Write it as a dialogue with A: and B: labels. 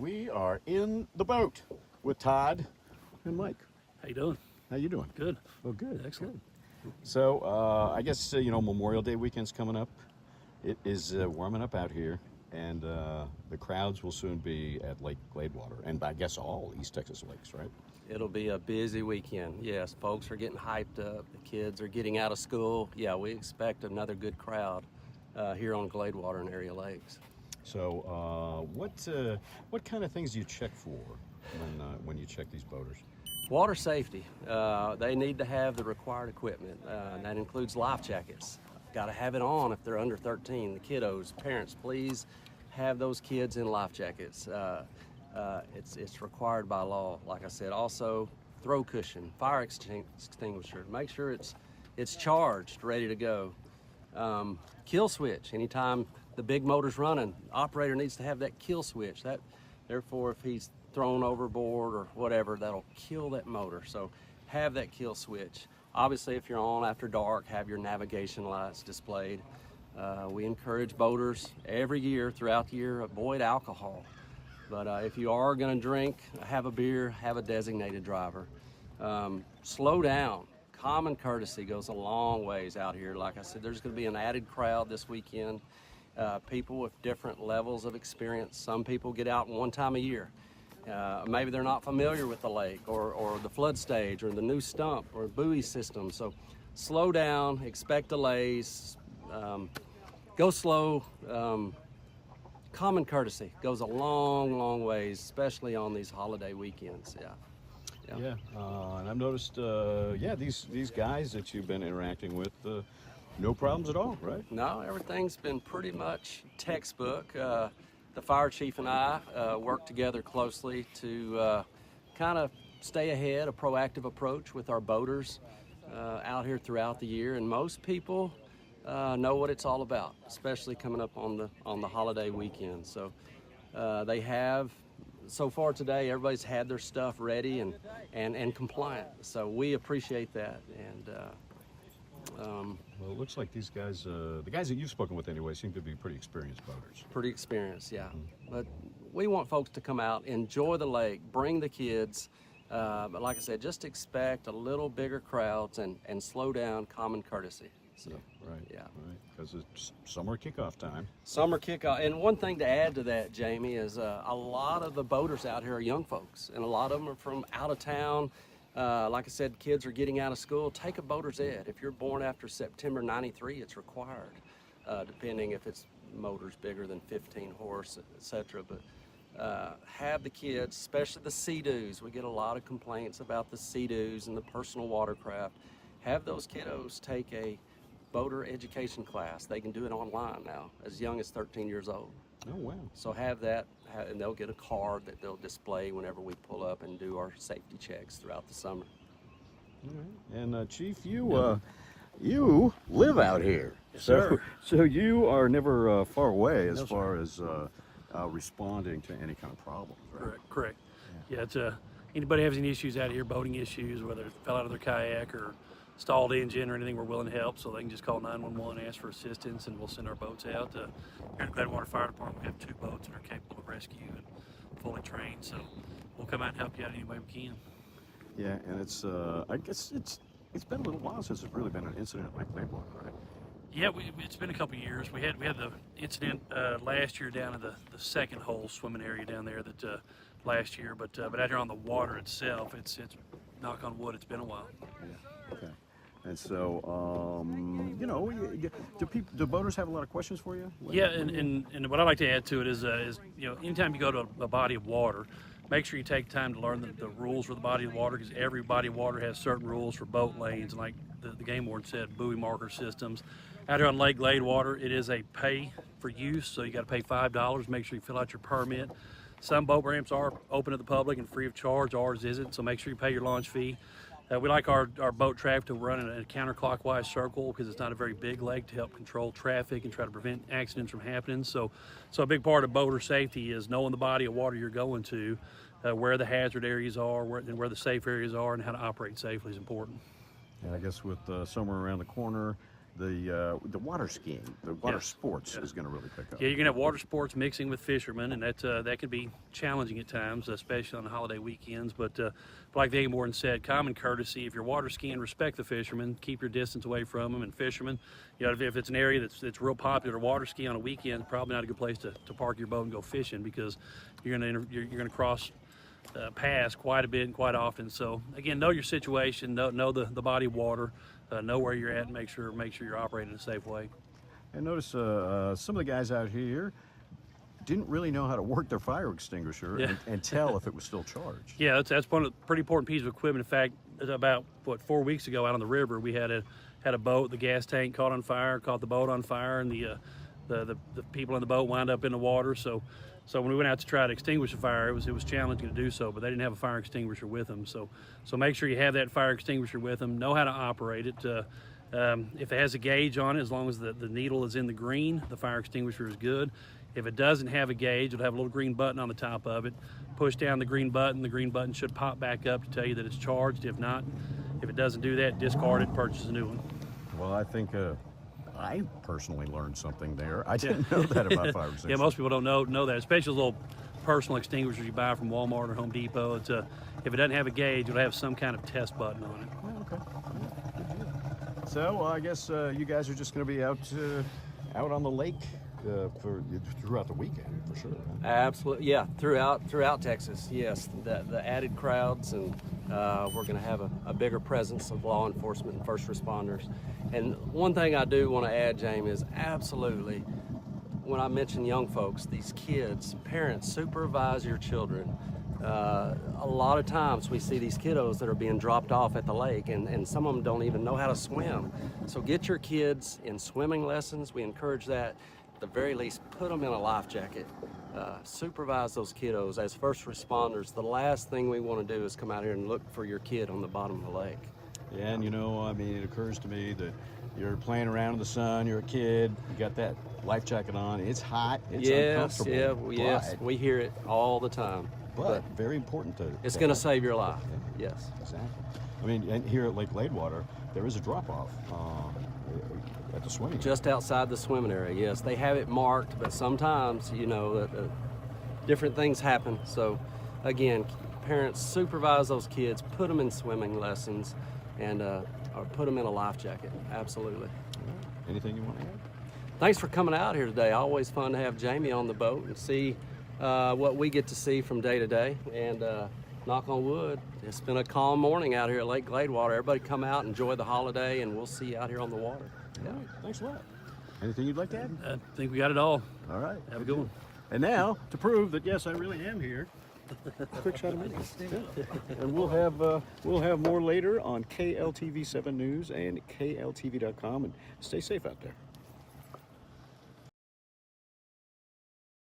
A: we are in the boat with Todd and Mike.
B: How you doing?
A: How you doing?
B: Good.
A: Oh, good.
B: Excellent.
A: Good. So, I guess, Memorial Day weekend's coming up. It is warming up out here, and the crowds will soon be at Lake Gladewater, and I guess all East Texas lakes, right?
C: It'll be a busy weekend. Yes, folks are getting hyped up. The kids are getting out of school. Yeah, we expect another good crowd here on Gladewater and area lakes.
A: So, what kind of things do you check for when you check these boaters?
C: Water safety. They need to have the required equipment. And that includes life jackets. Got to have it on if they're under 13. The kiddos, parents, please have those kids in life jackets. It's required by law. Like I said, also throw cushion, fire extinguisher. Make sure it's charged, ready to go. Kill switch. Anytime the big motor's running, operator needs to have that kill switch. Therefore, if he's thrown overboard or whatever, that'll kill that motor. So have that kill switch. Obviously, if you're on after dark, have your navigation lights displayed. We encourage boaters every year, throughout the year, avoid alcohol. But if you are going to drink, have a beer, have a designated driver. Slow down. Common courtesy goes a long ways out here. Like I said, there's going to be an added crowd this weekend. People with different levels of experience. Some people get out one time a year. Maybe they're not familiar with the lake or the flood stage or the new stump or buoy system. So slow down, expect delays, go slow. Common courtesy goes a long, long ways, especially on these holiday weekends.
A: Yeah, and I've noticed, these guys that you've been interacting with, no problems at all, right?
C: No, everything's been pretty much textbook. The fire chief and I work together closely to kind of stay ahead, a proactive approach with our boaters out here throughout the year. And most people know what it's all about, especially coming up on the holiday weekend. So they have, so far today, everybody's had their stuff ready and compliant. So we appreciate that. And
A: well, it looks like these guys, the guys that you've spoken with anyway, seem to be pretty experienced boaters.
C: Pretty experienced, yeah. But we want folks to come out, enjoy the lake, bring the kids. But like I said, just expect a little bigger crowds and slow down, common courtesy. So,
A: right, because it's summer kickoff time.
C: Summer kickoff, and one thing to add to that, Jamie, is a lot of the boaters out here are young folks, and a lot of them are from out of town. Like I said, kids are getting out of school. Take a boater's ed. If you're born after September '93, it's required, depending if it's motors bigger than 15 horse, etc. But have the kids, especially the Sea-Doos. We get a lot of complaints about the Sea-Doos and the personal watercraft. Have those kiddos take a boater education class. They can do it online now, as young as 13 years old.
A: Oh, wow.
C: So have that, and they'll get a card that they'll display whenever we pull up and do our safety checks throughout the summer.
A: All right. And Chief, you live out here.
B: Yes,
A: so,
B: sir.
A: So you are never far away as
B: No,
A: far as responding to any kind of problems, right?
B: Correct. Yeah, it's anybody has any issues out here, boating issues, whether it fell out of their kayak or stalled engine or anything, we're willing to help. So they can just call 911 and ask for assistance, and we'll send our boats out. Here at the Gladewater Fire Department, we have 2 boats that are capable of rescue and fully trained. So we'll come out and help you out any way we can.
A: Yeah, and it's I guess it's been a little while since there's really been an incident like Gladewater, right?
B: Yeah, it's been a couple of years. We had the incident last year down in the second hole swimming area down there that last year, but out here on the water itself, it's knock on wood, it's been a while.
A: Yeah. Okay. And so, do boaters have a lot of questions for you?
B: Yeah, and what I like to add to it is anytime you go to a body of water, make sure you take time to learn the rules for the body of water, because every body of water has certain rules for boat lanes, and like the game warden said, buoy marker systems. Out here on Lake Gladewater, it is a pay for use, so you got to pay $5. Make sure you fill out your permit. Some boat ramps are open to the public and free of charge. Ours isn't, so make sure you pay your launch fee. We like our boat traffic to run in a counterclockwise circle because it's not a very big lake, to help control traffic and try to prevent accidents from happening. So a big part of boater safety is knowing the body of water you're going to, where the hazard areas are, where the safe areas are, and how to operate safely is important.
A: And I guess with summer around the corner, the water skiing, the water
B: Yes.
A: sports is going to really pick up.
B: Yeah, you're gonna have water sports mixing with fishermen, and that can be challenging at times, especially on the holiday weekends. But like the game warden said, common courtesy. If you're water skiing, respect the fishermen, keep your distance away from them. And fishermen, you know, if it's an area that's real popular to water ski on a weekend, probably not a good place to park your boat and go fishing, because you're gonna cross paths quite a bit and quite often. So again, know your situation, know the body of water, know where you're at, and make sure you're operating in a safe way.
A: And notice some of the guys out here didn't really know how to work their fire extinguisher
B: Yeah.
A: and tell if it was still charged.
B: Yeah, that's one of the pretty important pieces of equipment. In fact, about 4 weeks ago out on the river, we had a boat, the gas tank caught on fire, caught the boat on fire, and the people in the boat wound up in the water. So when we went out to try to extinguish the fire, it was challenging to do so, but they didn't have a fire extinguisher with them. So make sure you have that fire extinguisher with them. Know how to operate it. If it has a gauge on it, as long as the needle is in the green, the fire extinguisher is good. If it doesn't have a gauge, it'll have a little green button on the top of it. Push down the green button should pop back up to tell you that it's charged. If not, if it doesn't do that, discard it, purchase a new one.
A: Well, I think I personally learned something there. I didn't know that about fire extinguishers.
B: Yeah, most people don't know that, especially little personal extinguishers you buy from Walmart or Home Depot. It's if it doesn't have a gauge, it'll have some kind of test button on it.
A: Oh, okay. Yeah, good deal. So I guess you guys are just going to be out on the lake throughout the weekend for sure. Huh?
C: Absolutely, yeah. Throughout Texas, yes. The added crowds, and we're going to have a bigger presence of law enforcement and first responders. And one thing I do want to add, Jamey, is absolutely, when I mention young folks, these kids, parents, supervise your children. A lot of times we see these kiddos that are being dropped off at the lake, and some of them don't even know how to swim. So get your kids in swimming lessons. We encourage that. At the very least, put them in a life jacket. Supervise those kiddos. As first responders, the last thing we want to do is come out here and look for your kid on the bottom of the lake.
A: Yeah, and I mean, it occurs to me that you're playing around in the sun, you're a kid, you got that life jacket on, it's hot, it's uncomfortable.
C: Yes, we hear it all the time.
A: But very important to...
C: It's going to save your life, yes.
A: Exactly. I mean, and here at Lake Gladewater, there is a drop-off at the swimming area.
C: Just outside the swimming area, yes. They have it marked, but sometimes, different things happen. So, again, parents, supervise those kids, put them in swimming lessons, and or put them in a life jacket. Absolutely.
A: Anything you want to add?
C: Thanks for coming out here today. Always fun to have Jamey on the boat and see what we get to see from day to day. And knock on wood, it's been a calm morning out here at Lake Gladewater. Everybody come out, enjoy the holiday, and we'll see you out here on the water.
A: Yeah. All right. Thanks a lot. Anything you'd like to add?
B: I think we got it all.
A: All right.
B: Have a good one.
A: And now, to prove that yes, I really am here, quick shot of me. And we'll have more later on KLTV 7 News and KLTV.com. And stay safe out there.